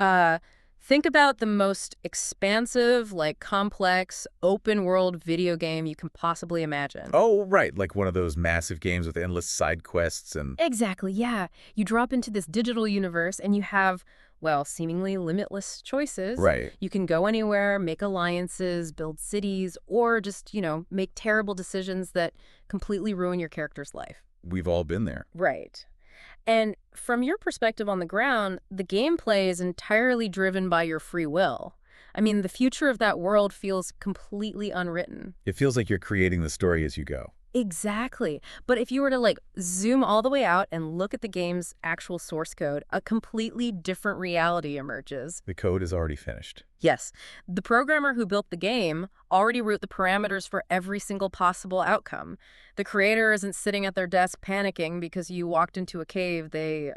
Uh, think about the most expansive, like complex, open world video game you can possibly imagine. Oh, right, like one of those massive games with endless side quests and... Exactly, yeah. You drop into this digital universe and you have, well, seemingly limitless choices. Right. You can go anywhere, make alliances, build cities, or just, make terrible decisions that completely ruin your character's life. We've all been there. Right. And from your perspective on the ground, the gameplay is entirely driven by your free will. I mean, the future of that world feels completely unwritten. It feels like you're creating the story as you go. Exactly. But if you were to zoom all the way out and look at the game's actual source code, a completely different reality emerges. The code is already finished. Yes, the programmer who built the game already wrote the parameters for every single possible outcome. The creator isn't sitting at their desk panicking because you walked into a cave they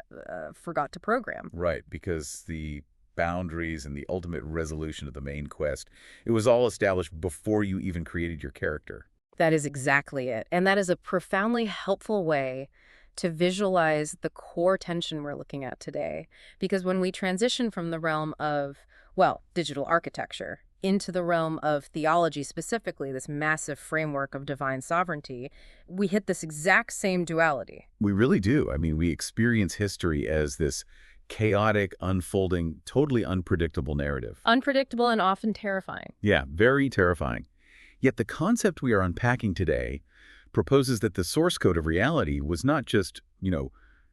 forgot to program. Right, because the boundaries and the ultimate resolution of the main quest, it was all established before you even created your character. That is exactly it. And that is a profoundly helpful way to visualize the core tension we're looking at today. Because when we transition from the realm of, well, digital architecture into the realm of theology specifically, this massive framework of divine sovereignty, we hit this exact same duality. We really do. I mean, we experience history as this chaotic, unfolding, totally unpredictable narrative. Unpredictable and often terrifying. Yeah, very terrifying. Yet the concept we are unpacking today proposes that the source code of reality was not just,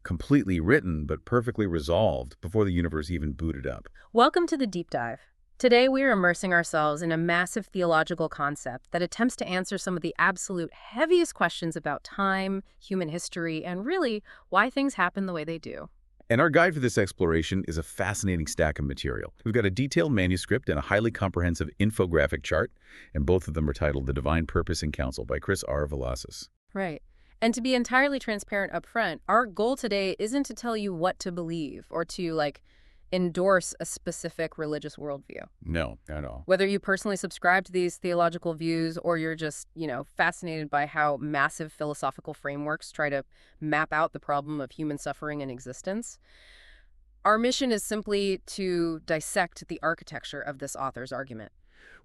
completely written, but perfectly resolved before the universe even booted up. Welcome to the deep dive. Today we are immersing ourselves in a massive theological concept that attempts to answer some of the absolute heaviest questions about time, human history, and really why things happen the way they do. And our guide for this exploration is a fascinating stack of material. We've got a detailed manuscript and a highly comprehensive infographic chart, and both of them are titled The Divine Purpose and Counsel by Chris R. Velasquez. Right. And to be entirely transparent up front, our goal today isn't to tell you what to believe or to, endorse a specific religious worldview. No, not at all. Whether you personally subscribe to these theological views or you're just, fascinated by how massive philosophical frameworks try to map out the problem of human suffering and existence, our mission is simply to dissect the architecture of this author's argument.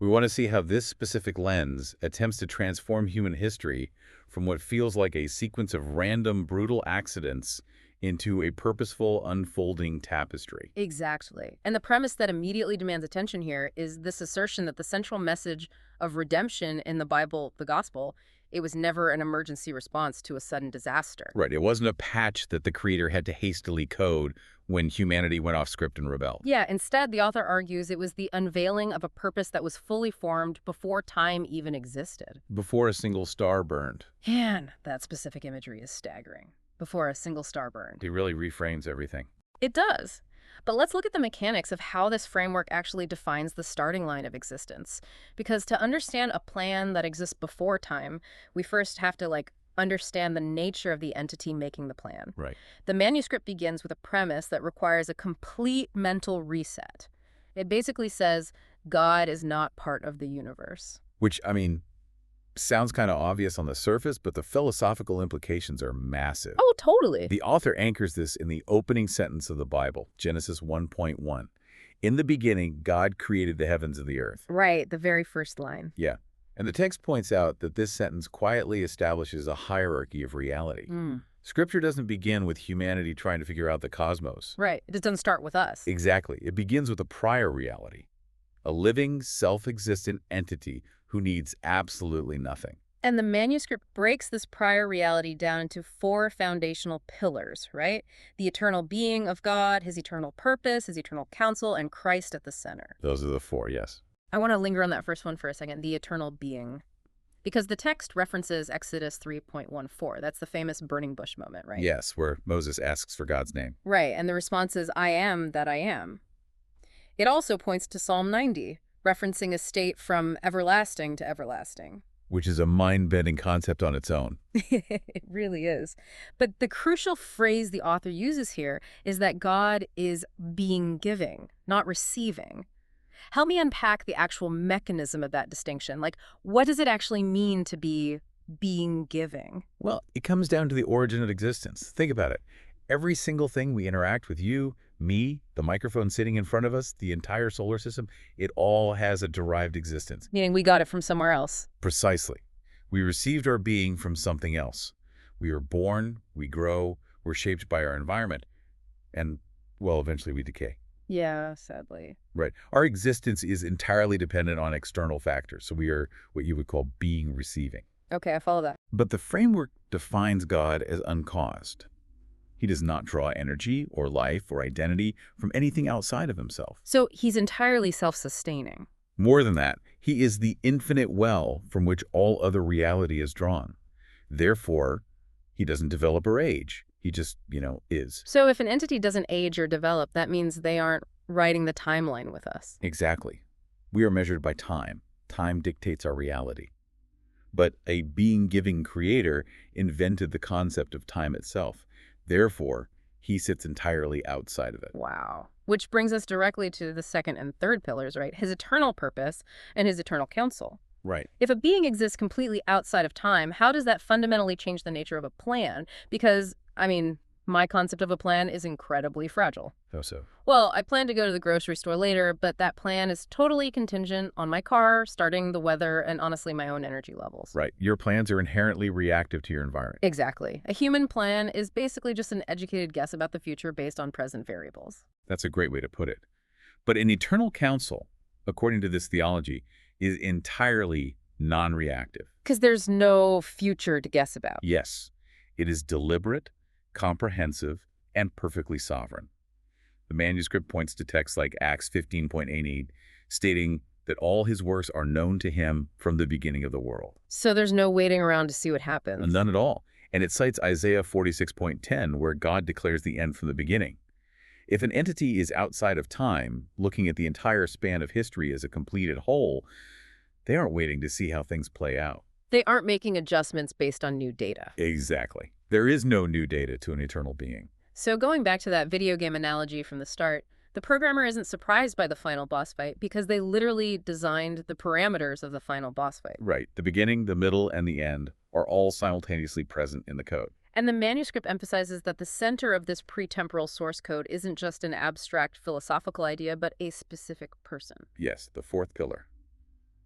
We want to see how this specific lens attempts to transform human history from what feels like a sequence of random, brutal accidents into a purposeful, unfolding tapestry. Exactly. And the premise that immediately demands attention here is this assertion that the central message of redemption in the Bible, the gospel, it was never an emergency response to a sudden disaster. Right. It wasn't a patch that the creator had to hastily code when humanity went off script and rebelled. Yeah, instead, the author argues it was the unveiling of a purpose that was fully formed before time even existed. Before a single star burned. Man, that specific imagery is staggering. Before a single star burned. He really reframes everything. It does. But let's look at the mechanics of how this framework actually defines the starting line of existence. Because to understand a plan that exists before time, we first have to, understand the nature of the entity making the plan. Right. The manuscript begins with a premise that requires a complete mental reset. It basically says God is not part of the universe. Which, sounds kind of obvious on the surface, but the philosophical implications are massive. Oh, totally. The author anchors this in the opening sentence of the Bible, Genesis 1:1. In the beginning, God created the heavens and the earth. Right, the very first line. Yeah. And the text points out that this sentence quietly establishes a hierarchy of reality. Scripture doesn't begin with humanity trying to figure out the cosmos. Right. It doesn't start with us. Exactly. It begins with a prior reality, a living, self-existent entity who needs absolutely nothing. And the manuscript breaks this prior reality down into 4 foundational pillars, right? The eternal being of God, his eternal purpose, his eternal counsel, and Christ at the center. Those are the 4, yes. I want to linger on that first one for a second, the eternal being. Because the text references Exodus 3:14. That's the famous burning bush moment, right? Yes, where Moses asks for God's name. Right, and the response is, I am that I am. It also points to Psalm 90, referencing a state from everlasting to everlasting. Which is a mind-bending concept on its own. It really is. But the crucial phrase the author uses here is that God is being giving, not receiving. Help me unpack the actual mechanism of that distinction. What does it actually mean to be being giving? Well, it comes down to the origin of existence. Think about it. Every single thing we interact with you, Me, the microphone sitting in front of us, the entire solar system, it all has a derived existence. Meaning we got it from somewhere else. Precisely. We received our being from something else. We are born, we grow, we're shaped by our environment, and, well, eventually we decay. Yeah, sadly. Right. Our existence is entirely dependent on external factors, so we are what you would call being receiving. Okay, I follow that. But the framework defines God as uncaused. He does not draw energy or life or identity from anything outside of himself. So he's entirely self-sustaining. More than that, he is the infinite well from which all other reality is drawn. Therefore, he doesn't develop or age. He just, is. So if an entity doesn't age or develop, that means they aren't writing the timeline with us. Exactly. We are measured by time. Time dictates our reality. But a being-giving creator invented the concept of time itself. Therefore, he sits entirely outside of it. Wow. Which brings us directly to the second and third pillars, right? His eternal purpose and his eternal counsel. Right. If a being exists completely outside of time, how does that fundamentally change the nature of a plan? Because, my concept of a plan is incredibly fragile. How so? Well, I plan to go to the grocery store later, but that plan is totally contingent on my car, starting, the weather, and honestly, my own energy levels. Right. Your plans are inherently reactive to your environment. Exactly. A human plan is basically just an educated guess about the future based on present variables. That's a great way to put it. But an eternal counsel, according to this theology, is entirely non-reactive. Because there's no future to guess about. Yes, it is deliberate, comprehensive, and perfectly sovereign. The manuscript points to texts like Acts 15.88, stating that all his works are known to him from the beginning of the world. So there's no waiting around to see what happens. None at all. And it cites Isaiah 46.10, where God declares the end from the beginning. If an entity is outside of time, looking at the entire span of history as a completed whole, they aren't waiting to see how things play out. They aren't making adjustments based on new data. Exactly. There is no new data to an eternal being. So going back to that video game analogy from the start, the programmer isn't surprised by the final boss fight because they literally designed the parameters of the final boss fight. Right. The beginning, the middle, and the end are all simultaneously present in the code. And the manuscript emphasizes that the center of this pretemporal source code isn't just an abstract philosophical idea, but a specific person. Yes, the fourth pillar.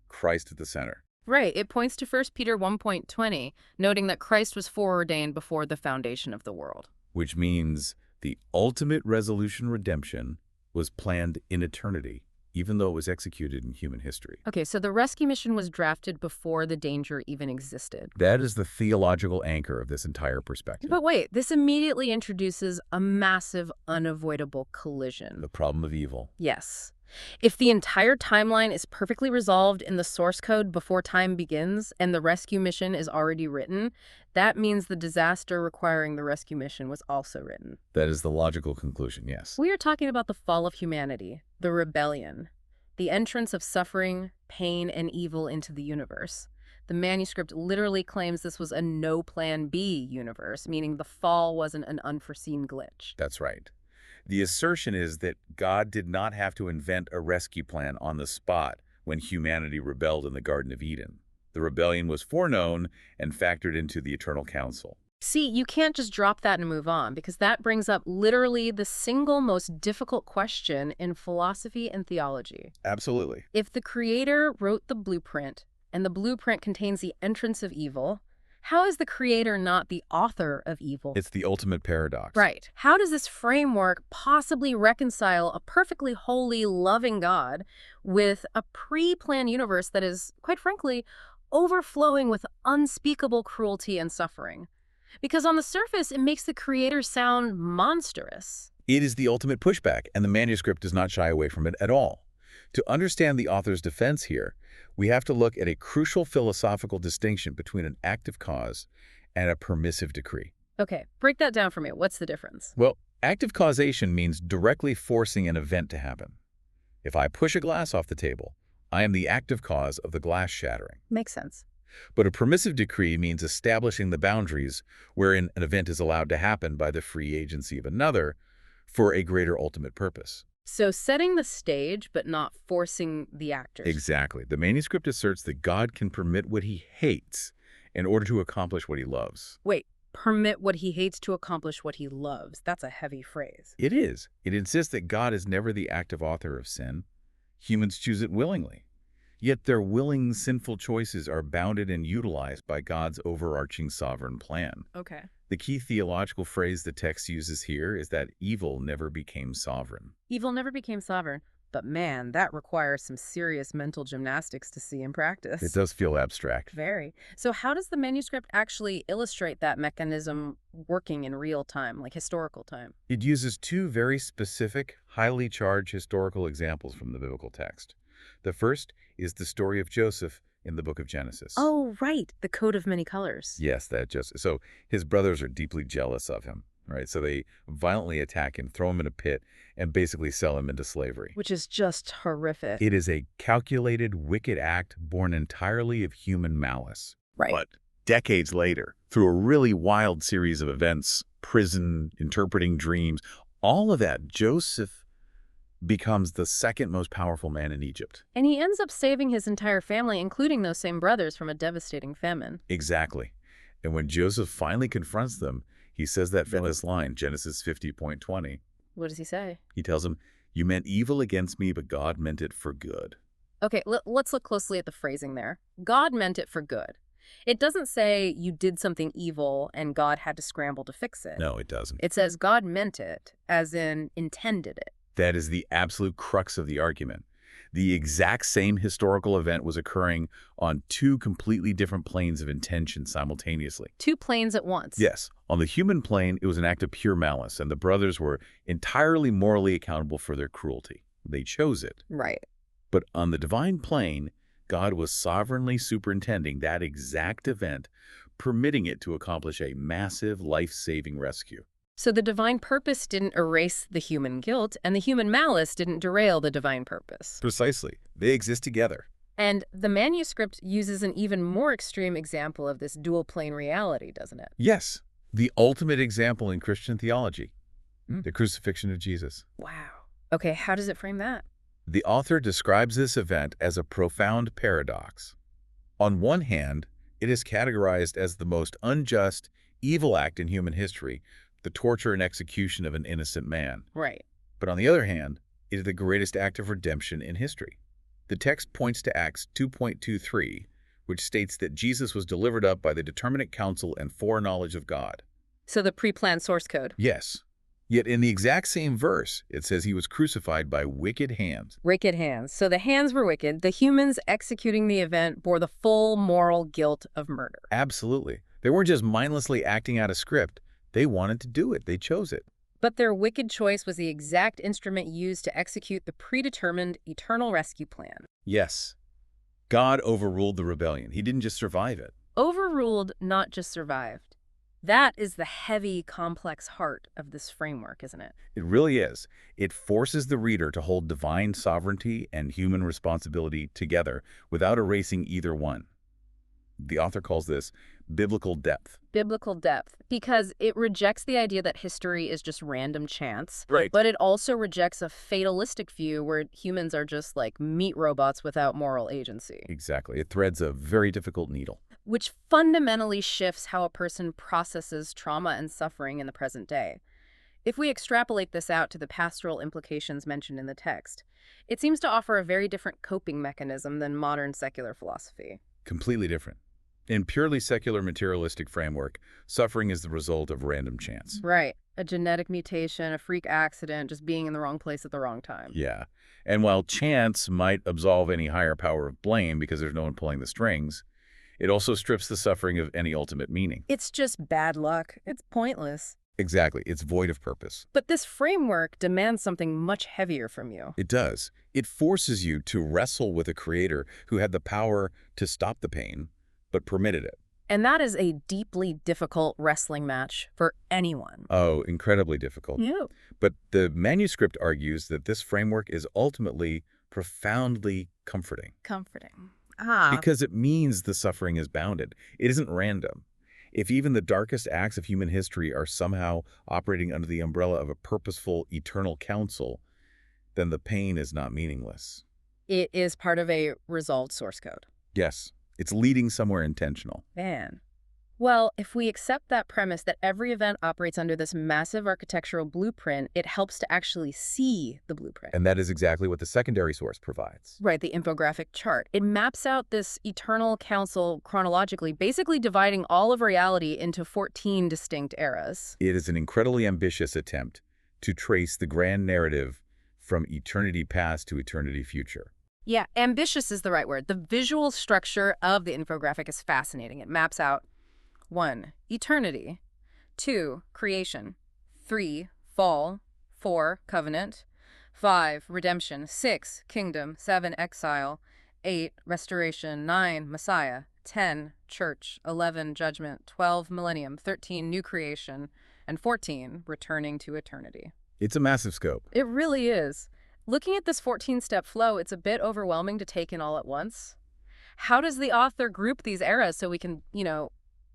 Christ at the center. Right. It points to 1 Peter 1.20, noting that Christ was foreordained before the foundation of the world. Which means the ultimate resolution redemption was planned in eternity, even though it was executed in human history. Okay, so the rescue mission was drafted before the danger even existed. That is the theological anchor of this entire perspective. But wait, this immediately introduces a massive, unavoidable collision. The problem of evil. Yes. If the entire timeline is perfectly resolved in the source code before time begins and the rescue mission is already written, that means the disaster requiring the rescue mission was also written. That is the logical conclusion, yes. We are talking about the fall of humanity, the rebellion, the entrance of suffering, pain, and evil into the universe. The manuscript literally claims this was a no plan B universe, meaning the fall wasn't an unforeseen glitch. That's right. The assertion is that God did not have to invent a rescue plan on the spot when humanity rebelled in the Garden of Eden. The rebellion was foreknown and factored into the eternal counsel. See, you can't just drop that and move on, because that brings up literally the single most difficult question in philosophy and theology. Absolutely. If the creator wrote the blueprint, and the blueprint contains the entrance of evil, how is the creator not the author of evil? It's the ultimate paradox. Right. How does this framework possibly reconcile a perfectly holy, loving God with a pre-planned universe that is, quite frankly, overflowing with unspeakable cruelty and suffering? Because on the surface, it makes the creator sound monstrous. It is the ultimate pushback, and the manuscript does not shy away from it at all. To understand the author's defense here, we have to look at a crucial philosophical distinction between an active cause and a permissive decree. Okay, break that down for me. What's the difference? Well, active causation means directly forcing an event to happen. If I push a glass off the table, I am the active cause of the glass shattering. Makes sense. But a permissive decree means establishing the boundaries wherein an event is allowed to happen by the free agency of another for a greater ultimate purpose. So setting the stage, but not forcing the actors. Exactly. The manuscript asserts that God can permit what he hates in order to accomplish what he loves. Wait, Permit what he hates to accomplish what he loves. That's a heavy phrase. It is. It insists that God is never the active author of sin. Humans choose it willingly. Yet their willing, sinful choices are bounded and utilized by God's overarching sovereign plan. Okay. The key theological phrase the text uses here is that evil never became sovereign. Evil never became sovereign, but man, that requires some serious mental gymnastics to see in practice. It does feel abstract. Very. So how does the manuscript actually illustrate that mechanism working in real time, like historical time? It uses two very specific, highly charged historical examples from the biblical text. The first is the story of Joseph in the book of Genesis. Oh, right. The coat of many colors. Yes, that Joseph. So his brothers are deeply jealous of him, right? So they violently attack him, throw him in a pit, and basically sell him into slavery. Which is just horrific. It is a calculated, wicked act born entirely of human malice. Right. But decades later, through a really wild series of events, prison, interpreting dreams, all of that, Joseph becomes the second most powerful man in Egypt. And he ends up saving his entire family, including those same brothers, from a devastating famine. Exactly. And when Joseph finally confronts them, he says that famous line, Genesis 50:20. What does he say? He tells them, "You meant evil against me, but God meant it for good." Okay, let's look closely at the phrasing there. God meant it for good. It doesn't say you did something evil and God had to scramble to fix it. No, it doesn't. It says God meant it, as in intended it. That is the absolute crux of the argument. The exact same historical event was occurring on two completely different planes of intention simultaneously. Two planes at once. Yes, on the human plane, it was an act of pure malice, and the brothers were entirely morally accountable for their cruelty. They chose it. Right. But on the divine plane, God was sovereignly superintending that exact event, permitting it to accomplish a massive, life-saving rescue. So the divine purpose didn't erase the human guilt, and the human malice didn't derail the divine purpose. Precisely. They exist together. And the manuscript uses an even more extreme example of this dual-plane reality, doesn't it? Yes, the ultimate example in Christian theology, the crucifixion of Jesus. Wow. Okay, how does it frame that? The author describes this event as a profound paradox. On one hand, it is categorized as the most unjust, evil act in human history, the torture and execution of an innocent man. Right. But on the other hand, it is the greatest act of redemption in history. The text points to Acts 2:23, which states that Jesus was delivered up by the determinate counsel and foreknowledge of God. So the pre-planned source code. Yes. Yet in the exact same verse, it says he was crucified by wicked hands. Wicked hands. So the hands were wicked. The humans executing the event bore the full moral guilt of murder. Absolutely. They weren't just mindlessly acting out a script. They wanted to do it. They chose it. But their wicked choice was the exact instrument used to execute the predetermined eternal rescue plan. Yes. God overruled the rebellion. He didn't just survive it. Overruled, not just survived. That is the heavy, complex heart of this framework, isn't it? It really is. It forces the reader to hold divine sovereignty and human responsibility together without erasing either one. The author calls this biblical depth. Biblical depth, because it rejects the idea that history is just random chance. Right. But it also rejects a fatalistic view where humans are just like meat robots without moral agency. Exactly. It threads a very difficult needle. Which fundamentally shifts how a person processes trauma and suffering in the present day. If we extrapolate this out to the pastoral implications mentioned in the text, it seems to offer a very different coping mechanism than modern secular philosophy. Completely different. In purely secular materialistic framework, suffering is the result of random chance. Right. A genetic mutation, a freak accident, just being in the wrong place at the wrong time. Yeah. And while chance might absolve any higher power of blame because there's no one pulling the strings, it also strips the suffering of any ultimate meaning. It's just bad luck. It's pointless. Exactly. It's void of purpose. But this framework demands something much heavier from you. It does. It forces you to wrestle with a creator who had the power to stop the pain, but permitted it. And that is a deeply difficult wrestling match for anyone. Oh, incredibly difficult. Yeah. But the manuscript argues that this framework is ultimately profoundly comforting. Comforting. Because it means the suffering is bounded. It isn't random. If even the darkest acts of human history are somehow operating under the umbrella of a purposeful, eternal counsel, then the pain is not meaningless. It is part of a resolved source code. Yes, it's leading somewhere intentional. Man, Well, if we accept that premise that every event operates under this massive architectural blueprint, it helps to actually see the blueprint. And that is exactly what the secondary source provides. Right, the infographic chart. It maps out this eternal council chronologically, basically dividing all of reality into 14 distinct eras. It is an incredibly ambitious attempt to trace the grand narrative from eternity past to eternity future. Yeah, ambitious is the right word. The visual structure of the infographic is fascinating. It maps out 1. Eternity. 2. Creation. 3. Fall. 4. Covenant. 5. Redemption. 6. Kingdom. 7. Exile. 8. Restoration. 9. Messiah. 10. Church. 11. Judgment. 12. Millennium. 13. New creation. And 14. Returning to eternity. It's a massive scope. It really is. Looking at this 14-step flow, it's a bit overwhelming to take in all at once. How does the author group these eras so we can,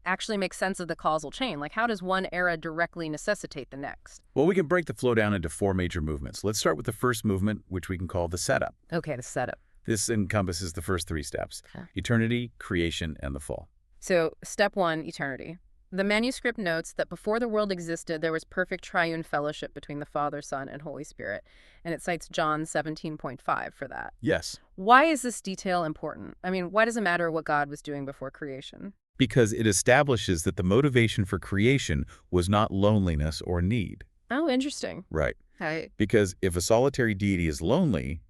actually make sense of the causal chain? Like, how does one era directly necessitate the next? Well, we can break the flow down into 4 major movements. Let's start with the first movement, which we can call the setup. Okay, the setup. This encompasses the first 3 steps: eternity, creation, and the fall. So, step 1, eternity. The manuscript notes that before the world existed, there was perfect triune fellowship between the Father, Son, and Holy Spirit, and it cites John 17.5 for that. Yes. Why is this detail important? I mean, why does it matter what God was doing before creation? Because it establishes that the motivation for creation was not loneliness or need. Oh, interesting. Right. Right. Because if a solitary deity is lonely,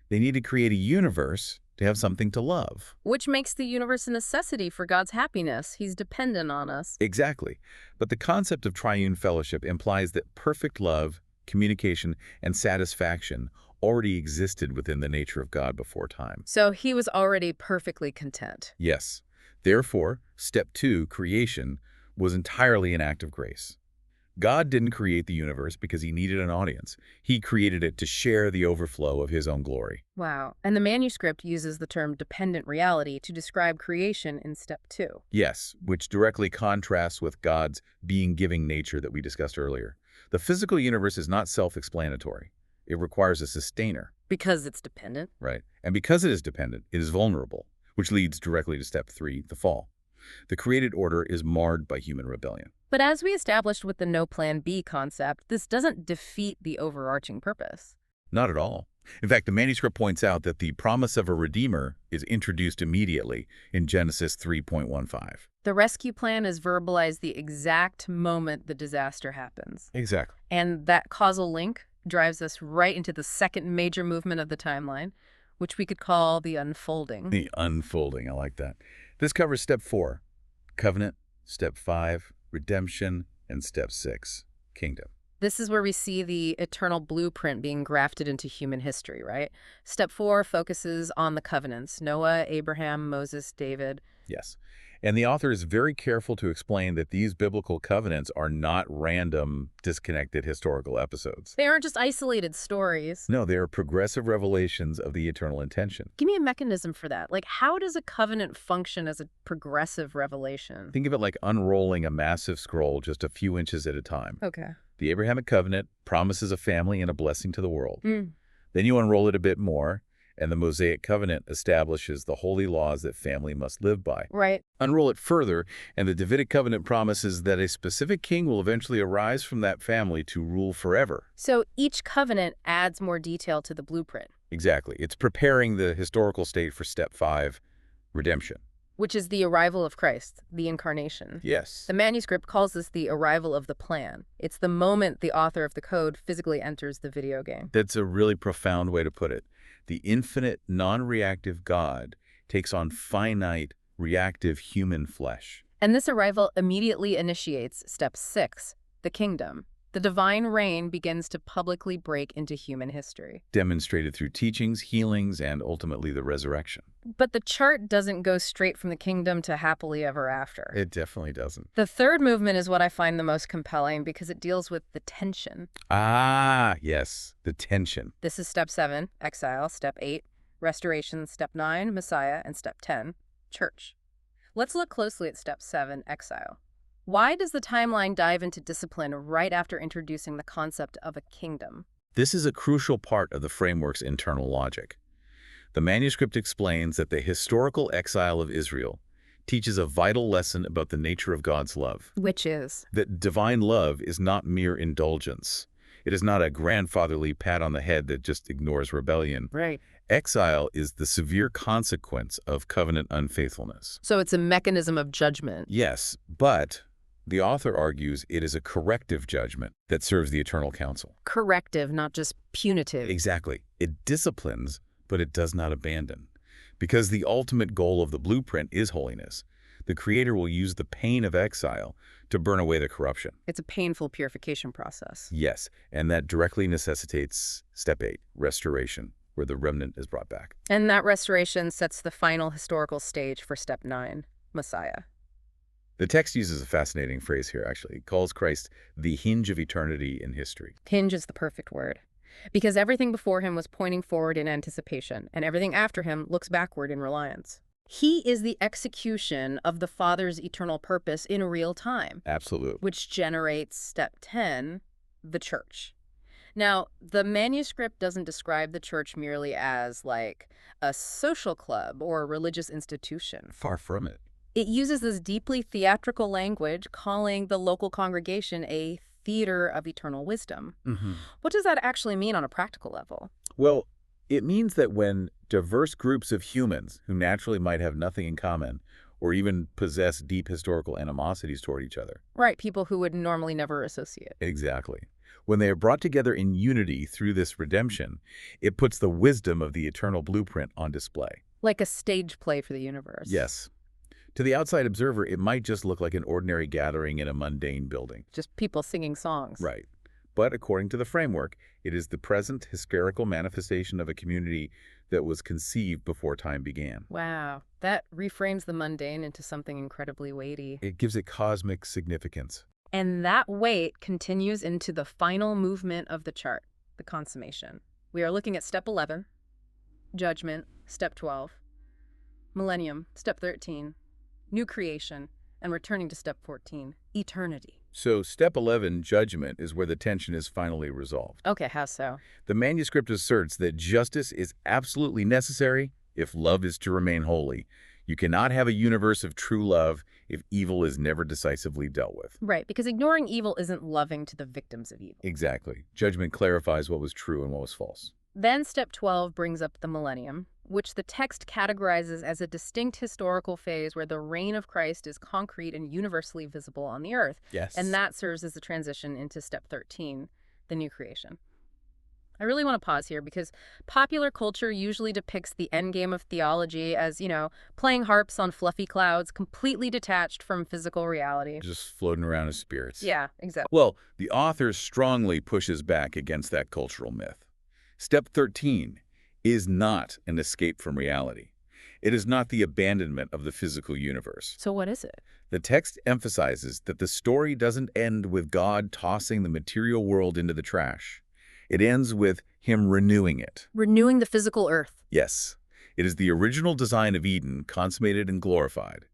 they need to create a universe to have something to love. Which makes the universe a necessity for God's happiness. He's dependent on us. Exactly. But the concept of triune fellowship implies that perfect love, communication, and satisfaction already existed within the nature of God before time. So he was already perfectly content. Yes. Therefore, step 2, creation, was entirely an act of grace. God didn't create the universe because he needed an audience. He created it to share the overflow of his own glory. Wow. And the manuscript uses the term dependent reality to describe creation in step 2. Yes, which directly contrasts with God's being-giving nature that we discussed earlier. The physical universe is not self-explanatory. It requires a sustainer. Because it's dependent. Right. And because it is dependent, it is vulnerable, which leads directly to step 3, the fall. The created order is marred by human rebellion. But as we established with the no plan B concept, this doesn't defeat the overarching purpose. Not at all. In fact, the manuscript points out that the promise of a redeemer is introduced immediately in Genesis 3.15. The rescue plan is verbalized the exact moment the disaster happens. Exactly. And that causal link drives us right into the second major movement of the timeline, which we could call the unfolding. The unfolding, I like that. This covers step 4, covenant, step 5, redemption, and step 6, kingdom. This is where we see the eternal blueprint being grafted into human history, right? Step 4 focuses on the covenants: Noah, Abraham, Moses, David. Yes. And the author is very careful to explain that these biblical covenants are not random, disconnected historical episodes. They aren't just isolated stories. No, they are progressive revelations of the eternal intention. Give me a mechanism for that. Like, how does a covenant function as a progressive revelation? Think of it like unrolling a massive scroll just a few inches at a time. Okay. The Abrahamic covenant promises a family and a blessing to the world. Then you unroll it a bit more, and the Mosaic covenant establishes the holy laws that family must live by. Right. Unroll it further, and the Davidic covenant promises that a specific king will eventually arise from that family to rule forever. So each covenant adds more detail to the blueprint. Exactly. It's preparing the historical state for step 5, redemption. Which is the arrival of Christ, the incarnation. Yes. The manuscript calls this the arrival of the plan. It's the moment the author of the code physically enters the video game. That's a really profound way to put it. The infinite, non-reactive God takes on finite, reactive human flesh. And this arrival immediately initiates step 6, the kingdom. The divine reign begins to publicly break into human history. Demonstrated through teachings, healings, and ultimately the resurrection. But the chart doesn't go straight from the kingdom to happily ever after. It definitely doesn't. The third movement is what I find the most compelling because it deals with the tension. Ah, yes, the tension. This is step 7, exile, step 8, restoration, step 9, Messiah, and step 10, church. Let's look closely at step 7, exile. Why does the timeline dive into discipline right after introducing the concept of a kingdom? This is a crucial part of the framework's internal logic. The manuscript explains that the historical exile of Israel teaches a vital lesson about the nature of God's love. Which is? That divine love is not mere indulgence. It is not a grandfatherly pat on the head that just ignores rebellion. Right. Exile is the severe consequence of covenant unfaithfulness. So it's a mechanism of judgment. Yes, but the author argues it is a corrective judgment that serves the eternal counsel. Corrective, not just punitive. Exactly. It disciplines, but it does not abandon. Because the ultimate goal of the blueprint is holiness, the Creator will use the pain of exile to burn away the corruption. It's a painful purification process. Yes, and that directly necessitates step 8, restoration, where the remnant is brought back. And that restoration sets the final historical stage for step 9, Messiah. The text uses a fascinating phrase here, actually. It calls Christ the hinge of eternity in history. Hinge is the perfect word. Because everything before him was pointing forward in anticipation, and everything after him looks backward in reliance. He is the execution of the Father's eternal purpose in real time. Absolutely. Which generates step 10, the church. Now, the manuscript doesn't describe the church merely as, like, a social club or a religious institution. Far from it. It uses this deeply theatrical language, calling the local congregation a theater of eternal wisdom. What does that actually mean on a practical level? Well, it means that when diverse groups of humans who naturally might have nothing in common or even possess deep historical animosities toward each other. Right, people who would normally never associate. Exactly. When they are brought together in unity through this redemption, it puts the wisdom of the eternal blueprint on display. Like a stage play for the universe. Yes. To the outside observer, it might just look like an ordinary gathering in a mundane building. Just people singing songs. Right. But according to the framework, it is the present historical manifestation of a community that was conceived before time began. Wow. That reframes the mundane into something incredibly weighty. It gives it cosmic significance. And that weight continues into the final movement of the chart, the consummation. We are looking at step 11, judgment, step 12, millennium, step 13, new creation, and returning to step 14, eternity. So step 11, judgment, is where the tension is finally resolved. Okay, how so? The manuscript asserts that justice is absolutely necessary if love is to remain holy. You cannot have a universe of true love if evil is never decisively dealt with. Right, because ignoring evil isn't loving to the victims of evil. Exactly. Judgment clarifies what was true and what was false. Then step 12 brings up the millennium, which the text categorizes as a distinct historical phase where the reign of Christ is concrete and universally visible on the earth. Yes. And that serves as a transition into step 13, the new creation. I really want to pause here because popular culture usually depicts the endgame of theology as, playing harps on fluffy clouds, completely detached from physical reality. Just floating around as spirits. Yeah, exactly. Well, the author strongly pushes back against that cultural myth. Step 13 is not an escape from reality. It is not the abandonment of the physical universe. So what is it? The text emphasizes that the story doesn't end with God tossing the material world into the trash. It ends with him renewing it. Renewing the physical earth. Yes. It is the original design of Eden, consummated and glorified.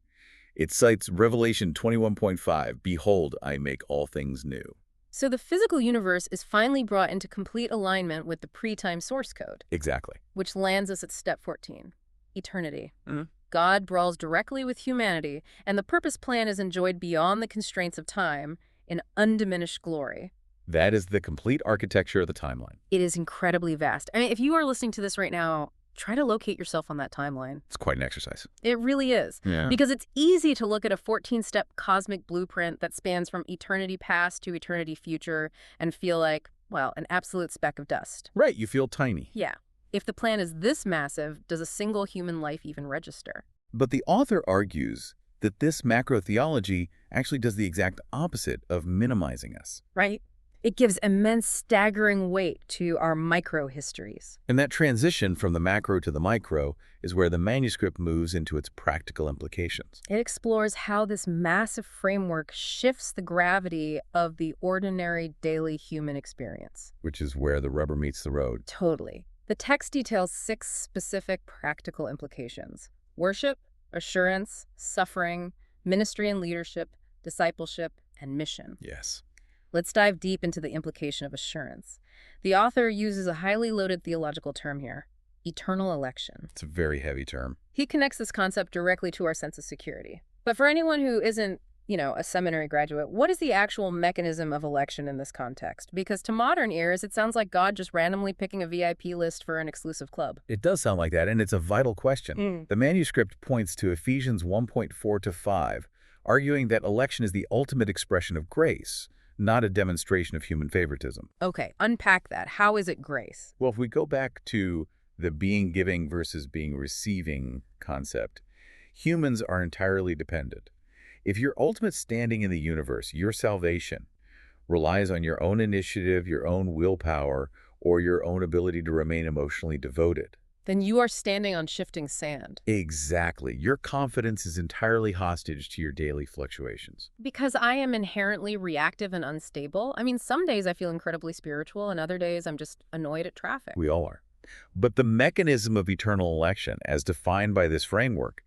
It cites Revelation 21:5, "Behold, I make all things new." So the physical universe is finally brought into complete alignment with the pre-time source code. Exactly. Which lands us at step 14, eternity. Mm-hmm. God brawls directly with humanity, and the purpose plan is enjoyed beyond the constraints of time in undiminished glory. That is the complete architecture of the timeline. It is incredibly vast. I mean, if you are listening to this right now, try to locate yourself on that timeline. It's quite an exercise. It really is. Yeah. Because it's easy to look at a 14-step cosmic blueprint that spans from eternity past to eternity future and feel like, well, an absolute speck of dust. Right, you feel tiny. Yeah. If the plan is this massive, does a single human life even register? But the author argues that this macro theology actually does the exact opposite of minimizing us. Right? It gives immense, staggering weight to our micro-histories. And that transition from the macro to the micro is where the manuscript moves into its practical implications. It explores how this massive framework shifts the gravity of the ordinary daily human experience. Which is where the rubber meets the road. Totally. The text details 6 specific practical implications: worship, assurance, suffering, ministry and leadership, discipleship, and mission. Yes. Let's dive deep into the implication of assurance. The author uses a highly loaded theological term here, eternal election. It's a very heavy term. He connects this concept directly to our sense of security. But for anyone who isn't, a seminary graduate, what is the actual mechanism of election in this context? Because to modern ears, it sounds like God just randomly picking a VIP list for an exclusive club. It does sound like that, and it's a vital question. Mm. The manuscript points to Ephesians 1.4-5, arguing that election is the ultimate expression of grace, not a demonstration of human favoritism. Okay, unpack that. How is it grace? Well, if we go back to the being giving versus being receiving concept, humans are entirely dependent. If your ultimate standing in the universe, your salvation, relies on your own initiative, your own willpower, or your own ability to remain emotionally devoted. Then you are standing on shifting sand. Exactly. Your confidence is entirely hostage to your daily fluctuations. Because I am inherently reactive and unstable. I mean, some days I feel incredibly spiritual, and other days I'm just annoyed at traffic. We all are. But the mechanism of eternal election, as defined by this framework,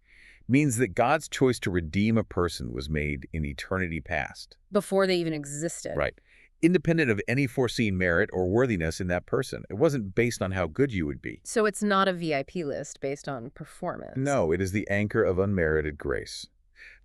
means that God's choice to redeem a person was made in eternity past. Before they even existed. Right. Independent of any foreseen merit or worthiness in that person. It wasn't based on how good you would be. So it's not a VIP list based on performance. No, it is the anchor of unmerited grace.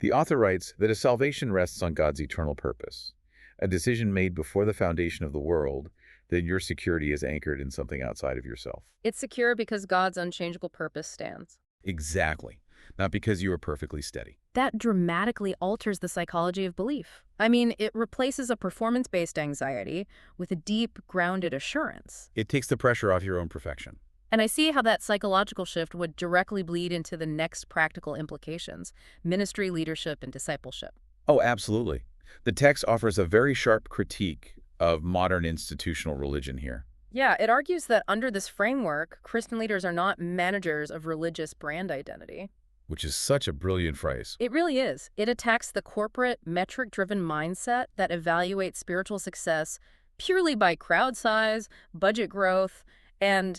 The author writes that a salvation rests on God's eternal purpose, a decision made before the foundation of the world, then your security is anchored in something outside of yourself. It's secure because God's unchangeable purpose stands. Exactly. Not because you are perfectly steady. That dramatically alters the psychology of belief. I mean, it replaces a performance-based anxiety with a deep, grounded assurance. It takes the pressure off your own perfection. And I see how that psychological shift would directly bleed into the next practical implications: ministry, leadership, and discipleship. Oh, absolutely. The text offers a very sharp critique of modern institutional religion here. Yeah, it argues that under this framework, Christian leaders are not managers of religious brand identity. Which is such a brilliant phrase. It really is. It attacks the corporate, metric-driven mindset that evaluates spiritual success purely by crowd size, budget growth, and,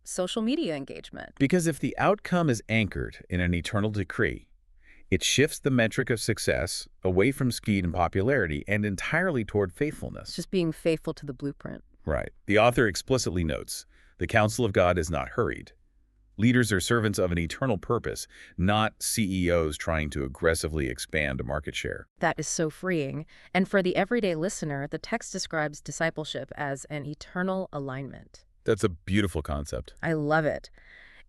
social media engagement. Because if the outcome is anchored in an eternal decree, it shifts the metric of success away from speed and popularity and entirely toward faithfulness. It's just being faithful to the blueprint. Right. The author explicitly notes, the counsel of God is not hurried. Leaders are servants of an eternal purpose, not CEOs trying to aggressively expand a market share. That is so freeing. And for the everyday listener, the text describes discipleship as an eternal alignment. That's a beautiful concept. I love it.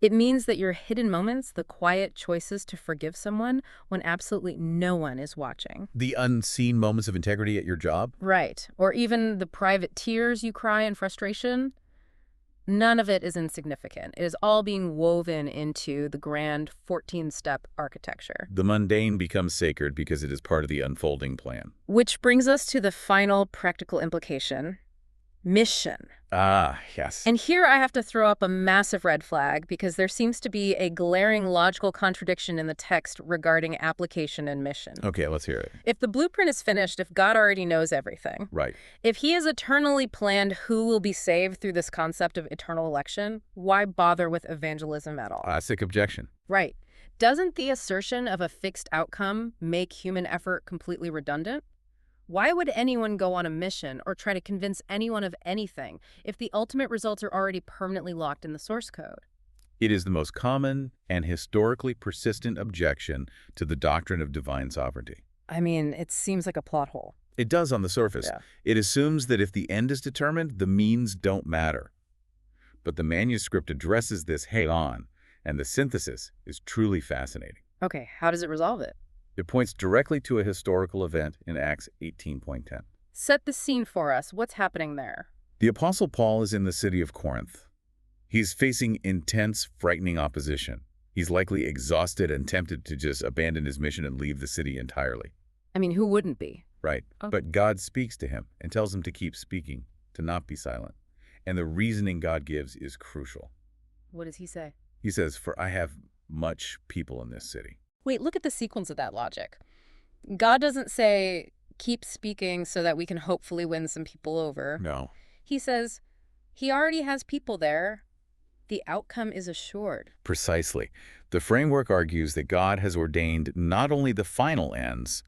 It means that your hidden moments, the quiet choices to forgive someone when absolutely no one is watching. The unseen moments of integrity at your job? Right. Or even the private tears you cry in frustration. None of it is insignificant. It is all being woven into the grand 14-step architecture. The mundane becomes sacred because it is part of the unfolding plan. Which brings us to the final practical implication: mission. Ah, yes. And here I have to throw up a massive red flag because there seems to be a glaring logical contradiction in the text regarding application and mission. Okay, let's hear it. If the blueprint is finished, if God already knows everything, Right. if he has eternally planned who will be saved through this concept of eternal election, why bother with evangelism at all? Classic objection. Right. Doesn't the assertion of a fixed outcome make human effort completely redundant? Why would anyone go on a mission or try to convince anyone of anything if the ultimate results are already permanently locked in the source code? It is the most common and historically persistent objection to the doctrine of divine sovereignty. I mean, it seems like a plot hole. It does on the surface. Yeah. It assumes that if the end is determined, the means don't matter. But the manuscript addresses this head-on, and the synthesis is truly fascinating. Okay, how does it resolve it? It points directly to a historical event in Acts 18.10. Set the scene for us. What's happening there? The Apostle Paul is in the city of Corinth. He's facing intense, frightening opposition. He's likely exhausted and tempted to just abandon his mission and leave the city entirely. I mean, who wouldn't be? Right. Oh. But God speaks to him and tells him to keep speaking, to not be silent. And the reasoning God gives is crucial. What does he say? He says, "For I have much people in this city." Wait, look at the sequence of that logic. God doesn't say, keep speaking so that we can hopefully win some people over. No. He says, he already has people there. The outcome is assured. Precisely. The framework argues that God has ordained not only the final ends,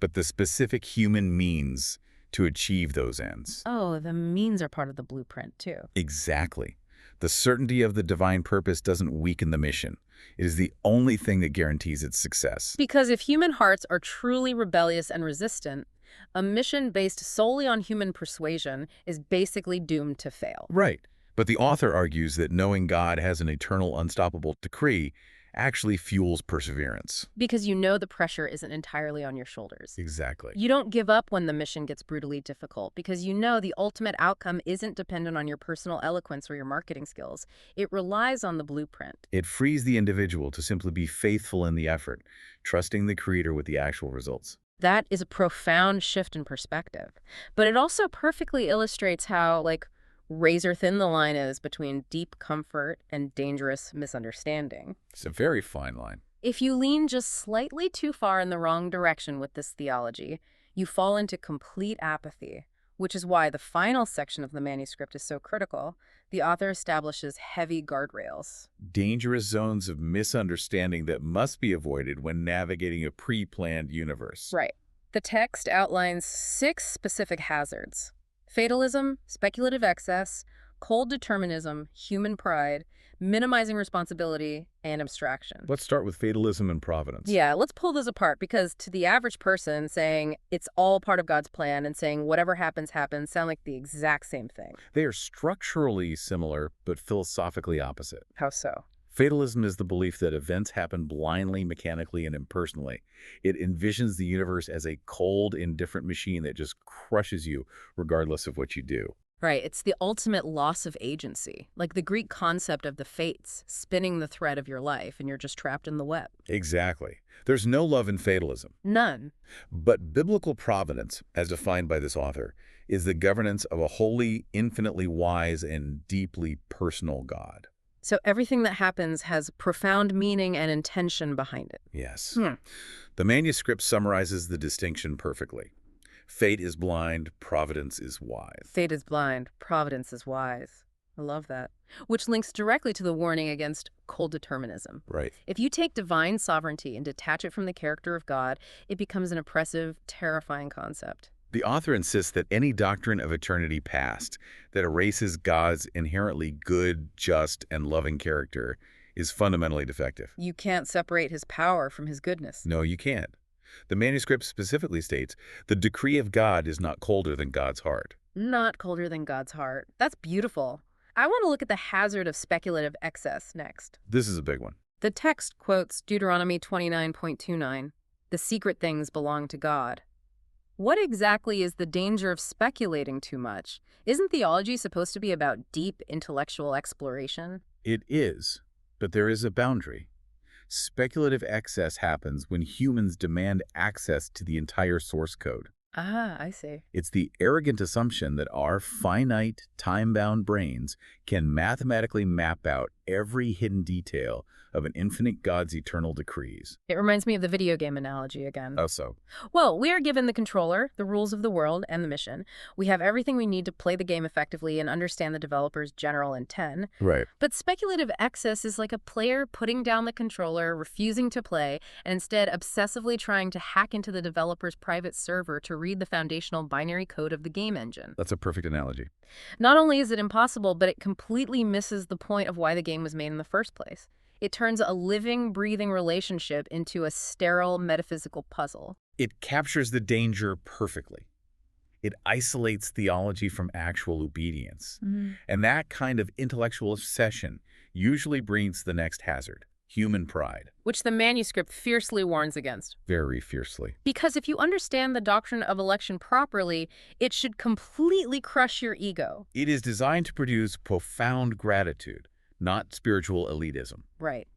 but the specific human means to achieve those ends. Oh, the means are part of the blueprint, too. Exactly. The certainty of the divine purpose doesn't weaken the mission. It is the only thing that guarantees its success. Because if human hearts are truly rebellious and resistant, a mission based solely on human persuasion is basically doomed to fail. Right. But the author argues that knowing God has an eternal, unstoppable decree actually fuels perseverance. Because you know the pressure isn't entirely on your shoulders. Exactly. You don't give up when the mission gets brutally difficult because you know the ultimate outcome isn't dependent on your personal eloquence or your marketing skills. It relies on the blueprint. It frees the individual to simply be faithful in the effort, trusting the Creator with the actual results. That is a profound shift in perspective. But it also perfectly illustrates how, razor thin the line is between deep comfort and dangerous misunderstanding. It's a very fine line. If you lean just slightly too far in the wrong direction with this theology, you fall into complete apathy, which is why the final section of the manuscript is so critical. The author establishes heavy guardrails. Dangerous zones of misunderstanding that must be avoided when navigating a pre-planned universe. Right. The text outlines 6 specific hazards: fatalism, speculative excess, cold determinism, human pride, minimizing responsibility, and abstraction. Let's start with fatalism and providence. Yeah, let's pull those apart because to the average person, saying it's all part of God's plan and saying whatever happens, happens sound like the exact same thing. They are structurally similar, but philosophically opposite. How so? Fatalism is the belief that events happen blindly, mechanically, and impersonally. It envisions the universe as a cold, indifferent machine that just crushes you regardless of what you do. Right, it's the ultimate loss of agency, like the Greek concept of the fates, spinning the thread of your life and you're just trapped in the web. Exactly. There's no love in fatalism. None. But biblical providence, as defined by this author, is the governance of a holy, infinitely wise, and deeply personal God. So everything that happens has profound meaning and intention behind it. Yes. The manuscript summarizes the distinction perfectly. Fate is blind, providence is wise. Fate is blind, providence is wise. I love that. Which links directly to the warning against cold determinism. Right. If you take divine sovereignty and detach it from the character of God, it becomes an oppressive, terrifying concept. The author insists that any doctrine of eternity past that erases God's inherently good, just, and loving character is fundamentally defective. You can't separate his power from his goodness. No, you can't. The manuscript specifically states, the decree of God is not colder than God's heart. Not colder than God's heart. That's beautiful. I want to look at the hazard of speculative excess next. This is a big one. The text quotes Deuteronomy 29:29. The secret things belong to God. What exactly is the danger of speculating too much? Isn't theology supposed to be about deep intellectual exploration? It is, but there is a boundary. Speculative excess happens when humans demand access to the entire source code. Ah, I see. It's the arrogant assumption that our finite, time-bound brains can mathematically map out every hidden detail of an infinite God's eternal decrees. It reminds me of the video game analogy again. How so? Well, we are given the controller, the rules of the world, and the mission. We have everything we need to play the game effectively and understand the developer's general intent. Right. But speculative excess is like a player putting down the controller, refusing to play, and instead obsessively trying to hack into the developer's private server to read the foundational binary code of the game engine. That's a perfect analogy. Not only is it impossible, but it completely misses the point of why the game was made in the first place. It turns a living, breathing relationship into a sterile metaphysical puzzle. It captures the danger perfectly. It isolates theology from actual obedience. And that kind of intellectual obsession usually brings the next hazard, human pride. Which the manuscript fiercely warns against. Very fiercely. Because if you understand the doctrine of election properly, it should completely crush your ego. It is designed to produce profound gratitude, not spiritual elitism. Right.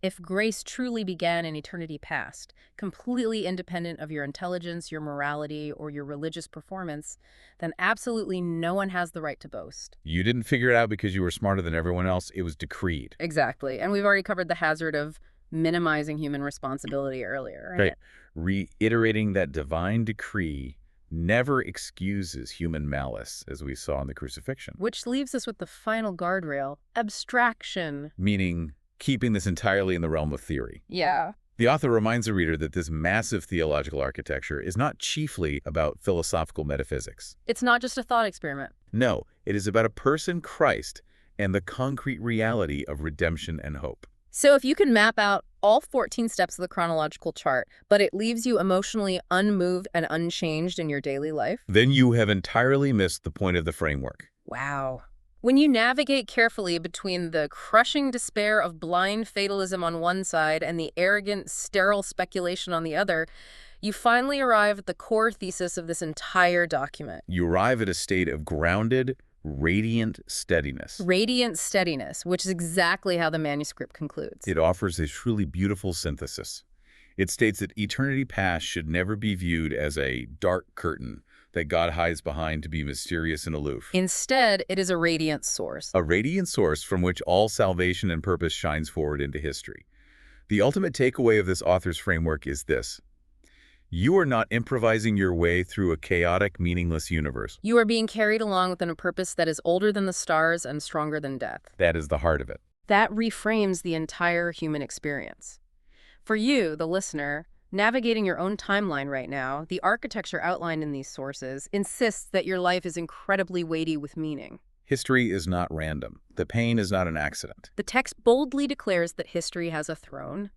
If grace truly began in eternity past, completely independent of your intelligence, your morality, or your religious performance, then absolutely no one has the right to boast. You didn't figure it out because you were smarter than everyone else. It was decreed. Exactly. And we've already covered the hazard of minimizing human responsibility earlier. Right. Reiterating that divine decree never excuses human malice, as we saw in the crucifixion. Which leaves us with the final guardrail, abstraction. Meaning keeping this entirely in the realm of theory. Yeah. The author reminds the reader that this massive theological architecture is not chiefly about philosophical metaphysics. It's not just a thought experiment. No, it is about a person, Christ, and the concrete reality of redemption and hope. So if you can map out all 14 steps of the chronological chart, but it leaves you emotionally unmoved and unchanged in your daily life? Then you have entirely missed the point of the framework. Wow. When you navigate carefully between the crushing despair of blind fatalism on one side and the arrogant, sterile speculation on the other, you finally arrive at the core thesis of this entire document. You arrive at a state of grounded, radiant steadiness. Radiant steadiness, which is exactly how the manuscript concludes. It offers a truly beautiful synthesis. It states that eternity past should never be viewed as a dark curtain that God hides behind to be mysterious and aloof. Instead, it is a radiant source. A radiant source from which all salvation and purpose shines forward into history. The ultimate takeaway of this author's framework is this: you are not improvising your way through a chaotic, meaningless universe. You are being carried along within a purpose that is older than the stars and stronger than death. That is the heart of it. That reframes the entire human experience. For you, the listener, navigating your own timeline right now, the architecture outlined in these sources insists that your life is incredibly weighty with meaning. History is not random. The pain is not an accident. The text boldly declares that history has a throne.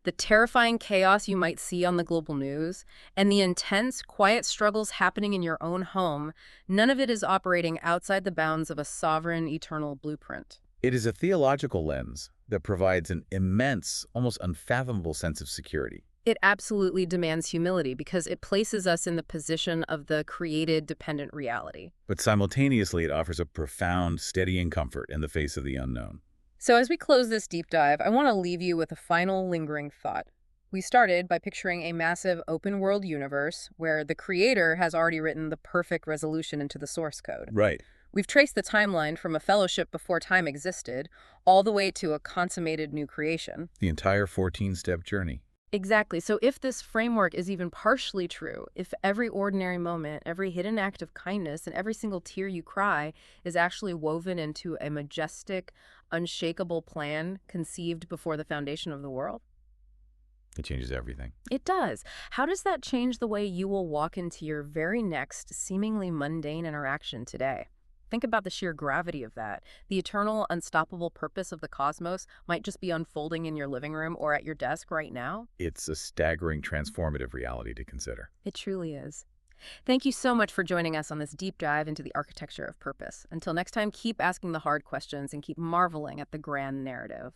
The terrifying chaos you might see on the global news, and the intense, quiet struggles happening in your own home, none of it is operating outside the bounds of a sovereign, eternal blueprint. It is a theological lens that provides an immense, almost unfathomable sense of security. It absolutely demands humility because it places us in the position of the created, dependent reality. But simultaneously, it offers a profound, steadying comfort in the face of the unknown. So as we close this deep dive, I want to leave you with a final lingering thought. We started by picturing a massive open-world universe where the creator has already written the perfect resolution into the source code. Right. We've traced the timeline from a fellowship before time existed all the way to a consummated new creation. The entire 14-step journey. Exactly. So if this framework is even partially true, if every ordinary moment, every hidden act of kindness, and every single tear you cry is actually woven into a majestic, unshakable plan conceived before the foundation of the world, It changes everything. it does. How does that change the way you will walk into your very next seemingly mundane interaction today? Think about the sheer gravity of that. The eternal, unstoppable purpose of the cosmos might just be unfolding in your living room or at your desk right now. It's a staggering, transformative reality to consider. It truly is. Thank you so much for joining us on this deep dive into the architecture of purpose. Until next time, keep asking the hard questions and keep marveling at the grand narrative.